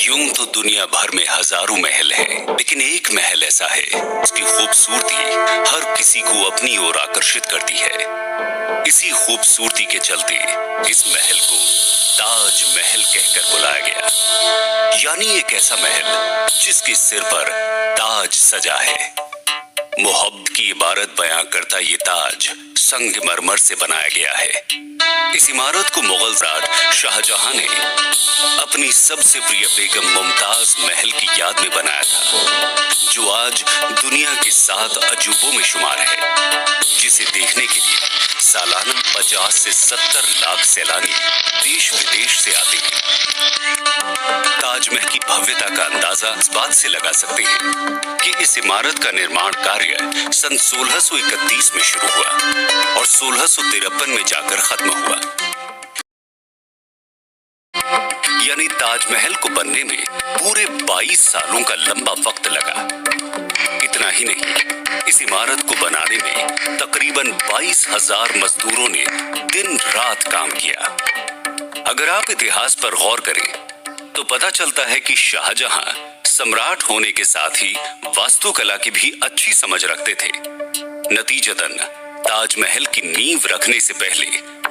यूं तो दुनिया भर में हजारों महल हैं, लेकिन एक महल ऐसा है जिसकी खूबसूरती हर किसी को अपनी ओर आकर्षित करती है। इसी खूबसूरती के चलते इस महल को ताज महल कहकर बुलाया गया। यानी एक ऐसा महल जिसके सिर पर ताज सजा है। मोहब्बत की इबारत बयां करता ये ताज संगमरमर से बनाया गया है। इस इमारत को मुगल राज शाहजहां ने अपनी सबसे प्रिय बेगम मुमताज महल की याद में बनाया था, जो आज दुनिया के 7 अजूबों में शुमार है, जिसे देखने के लिए सालाना 50 से 70 लाख सैलानी देश विदेश से आते हैं। ताजमहल की भव्यता का अंदाजा इस बात से लगा सकते हैं कि इस इमारत का निर्माण कार्य सन 1631 में शुरू हुआ और 1653 में जाकर खत्म हुआ। यानी ताजमहल को बनने में पूरे 22 सालों का लंबा वक्त लगा। इतना ही नहीं, इस इमारत को बनाने में तकरीबन 22,000 मजदूरों ने दिन रात काम किया। अगर आप इतिहास पर गौर करें तो पता चलता है कि शाहजहां सम्राट होने के साथ ही वास्तुकला की भी अच्छी समझ रखते थे। नतीजतन ताजमहल की नींव रखने से पहले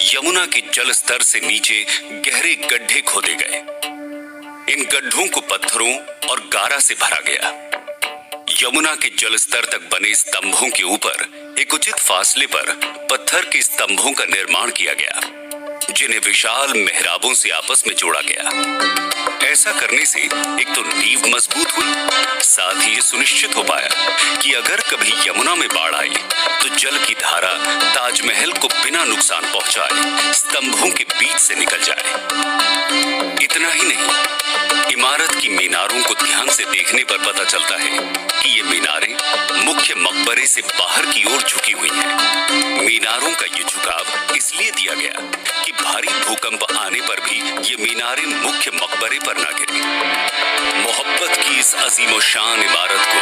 यमुना के जल स्तर से नीचे गहरे गड्ढे खोदे गए। इन गड्ढों को पत्थरों और गारा से भरा गया। यमुना के जल स्तर तक बने स्तंभों के ऊपर एक उचित फासले पर पत्थर के स्तंभों का निर्माण किया गया, जिन्हें विशाल मेहराबों से आपस में जोड़ा गया। ऐसा करने से एक तो नींव मजबूत हुई, साथ ही ये सुनिश्चित हो पाया कि अगर कभी यमुना में बाढ़ आई तो जल की धारा ताजमहल को बिना नुकसान पहुंचाए स्तंभों के बीच से निकल जाए। इतना ही नहीं, इमारत की मीनारों को ध्यान से देखने पर पता चलता है कि ये मीनारें मुख्य मकबरे से बाहर की ओर झुकी हुई हैं। मीनारों का ये झुकाव इसलिए दिया गया कि भारी भूकंप आने पर भी ये मीनारें मुख्य मकबरे पर न गिरे। मोहब्बत की इस अजीम शान इमारत को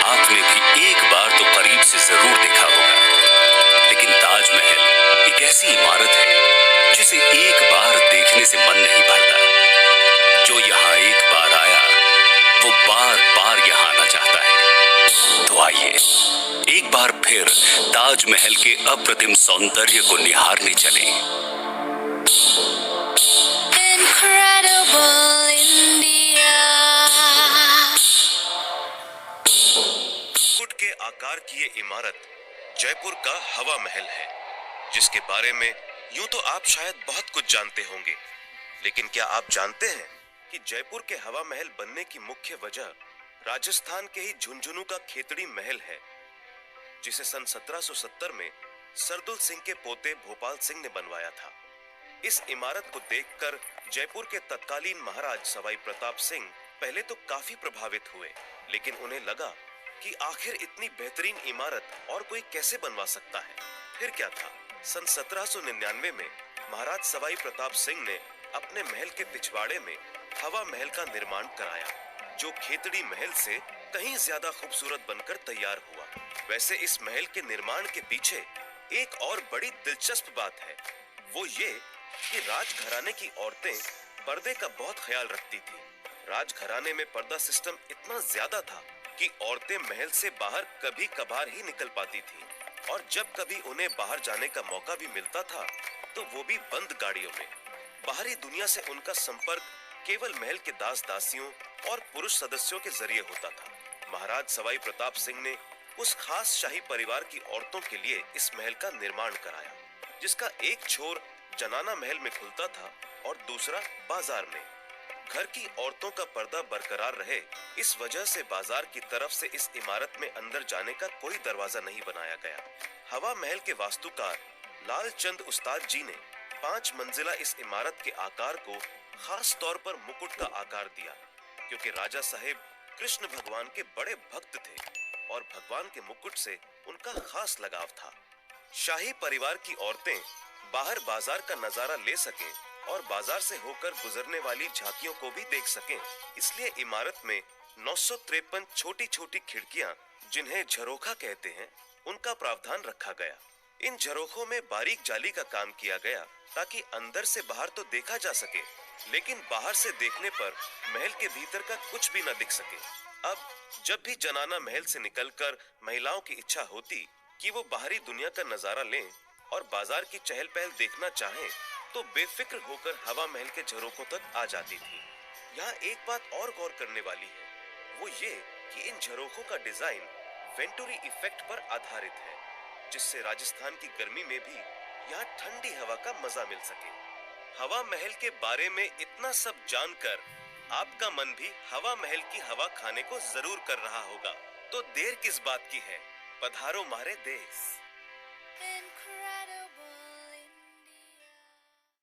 आपने भी एक बार तो करीब से जरूर देखा होगा, लेकिन ताजमहल एक ऐसी इमारत है जिसे एक बार देखने से मन नहीं भरता। जो यहाँ एक बार आया वो बार बार यहाँ आना चाहता है। तो आइए एक बार फिर ताजमहल के अप्रतिम सौंदर्य को निहारने चलें। मुकुट के आकार की ये इमारत जयपुर का हवा महल है, जिसके बारे में यूं तो आप शायद बहुत कुछ जानते होंगे, लेकिन क्या आप जानते हैं कि जयपुर के हवा महल बनने की मुख्य वजह राजस्थान के ही झुंझुनू का खेतड़ी महल है, जिसे सन 1770 में सरदुल सिंह के पोते भोपाल सिंह ने बनवाया था। इस इमारत को देखकर जयपुर के तत्कालीन महाराज सवाई प्रताप सिंह पहले तो काफी प्रभावित हुए, लेकिन उन्हें लगा कि आखिर इतनी बेहतरीन इमारत और कोई कैसे बनवा सकता है। फिर क्या था, सन 1799 में महाराज सवाई प्रताप सिंह ने अपने महल के पिछवाड़े में हवा महल का निर्माण कराया, जो खेतड़ी महल से कहीं ज्यादा खूबसूरत बनकर तैयार हुआ। वैसे इस महल के निर्माण के पीछे एक और बड़ी दिलचस्प बात है, वो ये कि राजघराने की औरतें पर्दे का बहुत ख्याल रखती थी। राजघराने में पर्दा सिस्टम इतना ज्यादा था कि औरतें महल से बाहर कभी कभार ही निकल पाती थी, और जब कभी उन्हें बाहर जाने का मौका भी मिलता था तो वो भी बंद गाड़ियों में। बाहरी दुनिया से उनका संपर्क केवल महल के दास दासियों और पुरुष सदस्यों के जरिए होता था। महाराज सवाई प्रताप सिंह ने उस खास शाही परिवार की औरतों के लिए इस महल का निर्माण कराया, जिसका एक छोर जनाना महल में खुलता था और दूसरा बाजार में। घर की औरतों का पर्दा बरकरार रहे, इस वजह से बाजार की तरफ से इस इमारत में अंदर जाने का कोई दरवाजा नहीं बनाया गया। हवा महल के वास्तुकार लाल चंद उस्ताद जी ने 5 मंजिला इस इमारत के आकार को खास तौर पर मुकुट का आकार दिया, क्योंकि राजा साहेब कृष्ण भगवान के बड़े भक्त थे और भगवान के मुकुट से उनका खास लगाव था। शाही परिवार की औरतें बाहर बाजार का नजारा ले सकें और बाजार से होकर गुजरने वाली झांकियों को भी देख सकें, इसलिए इमारत में 953 छोटी छोटी खिड़कियां, जिन्हें झरोखा कहते हैं, उनका प्रावधान रखा गया। इन झरोखों में बारीक जाली का काम किया गया ताकि अंदर से बाहर तो देखा जा सके, लेकिन बाहर से देखने पर महल के भीतर का कुछ भी न दिख सके। अब जब भी जनाना महल से निकलकर महिलाओं की इच्छा होती कि वो बाहरी दुनिया का नजारा लें और बाजार की चहल पहल देखना चाहें, तो बेफिक्र होकर हवा महल के झरोखों तक आ जाती थी। यहाँ एक बात और गौर करने वाली है, वो ये कि इन झरोखों का डिजाइन वेंटुरी इफेक्ट पर आधारित है, जिससे राजस्थान की गर्मी में भी यहाँ ठंडी हवा का मजा मिल सके। हवा महल के बारे में इतना सब जानकर आपका मन भी हवा महल की हवा खाने को जरूर कर रहा होगा। तो देर किस बात की है, पधारो मारे देश।